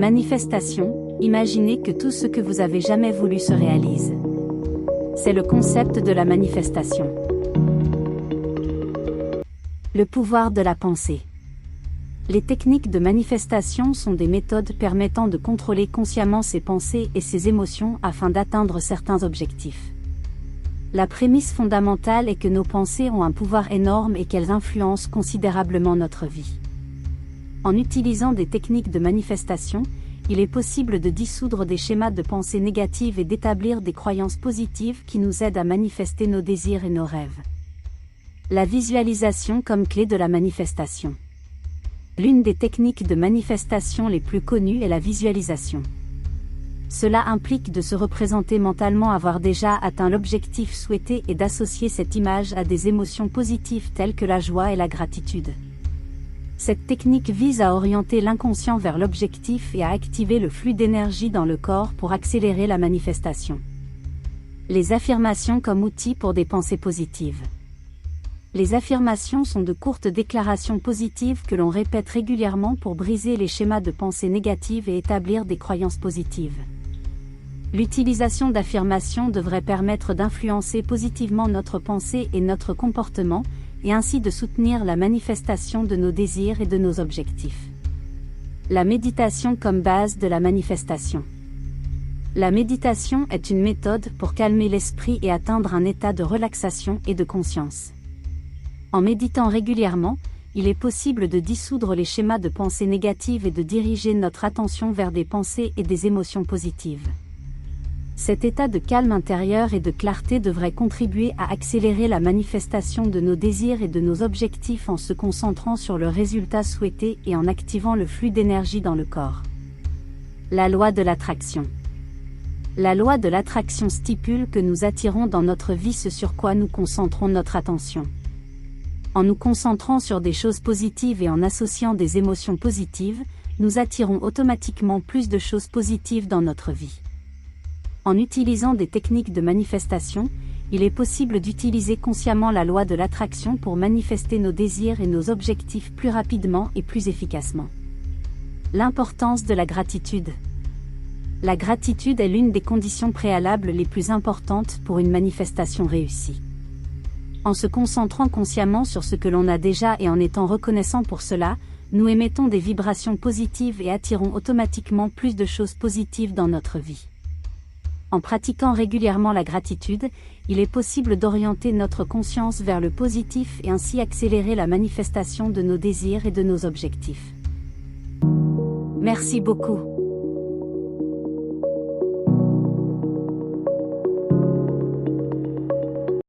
Manifestation, imaginez que tout ce que vous avez jamais voulu se réalise. C'est le concept de la manifestation. Le pouvoir de la pensée. Les techniques de manifestation sont des méthodes permettant de contrôler consciemment ses pensées et ses émotions afin d'atteindre certains objectifs. La prémisse fondamentale est que nos pensées ont un pouvoir énorme et qu'elles influencent considérablement notre vie. En utilisant des techniques de manifestation, il est possible de dissoudre des schémas de pensée négatives et d'établir des croyances positives qui nous aident à manifester nos désirs et nos rêves. La visualisation comme clé de la manifestation. L'une des techniques de manifestation les plus connues est la visualisation. Cela implique de se représenter mentalement avoir déjà atteint l'objectif souhaité et d'associer cette image à des émotions positives telles que la joie et la gratitude. Cette technique vise à orienter l'inconscient vers l'objectif et à activer le flux d'énergie dans le corps pour accélérer la manifestation. Les affirmations comme outil pour des pensées positives. Les affirmations sont de courtes déclarations positives que l'on répète régulièrement pour briser les schémas de pensée négatives et établir des croyances positives. L'utilisation d'affirmations devrait permettre d'influencer positivement notre pensée et notre comportement, et ainsi de soutenir la manifestation de nos désirs et de nos objectifs. La méditation comme base de la manifestation. La méditation est une méthode pour calmer l'esprit et atteindre un état de relaxation et de conscience. En méditant régulièrement, il est possible de dissoudre les schémas de pensée négatives et de diriger notre attention vers des pensées et des émotions positives. Cet état de calme intérieur et de clarté devrait contribuer à accélérer la manifestation de nos désirs et de nos objectifs en se concentrant sur le résultat souhaité et en activant le flux d'énergie dans le corps. La loi de l'attraction. La loi de l'attraction stipule que nous attirons dans notre vie ce sur quoi nous concentrons notre attention. En nous concentrant sur des choses positives et en associant des émotions positives, nous attirons automatiquement plus de choses positives dans notre vie. En utilisant des techniques de manifestation, il est possible d'utiliser consciemment la loi de l'attraction pour manifester nos désirs et nos objectifs plus rapidement et plus efficacement. L'importance de la gratitude. La gratitude est l'une des conditions préalables les plus importantes pour une manifestation réussie. En se concentrant consciemment sur ce que l'on a déjà et en étant reconnaissant pour cela, nous émettons des vibrations positives et attirons automatiquement plus de choses positives dans notre vie. En pratiquant régulièrement la gratitude, il est possible d'orienter notre conscience vers le positif et ainsi accélérer la manifestation de nos désirs et de nos objectifs. Merci beaucoup.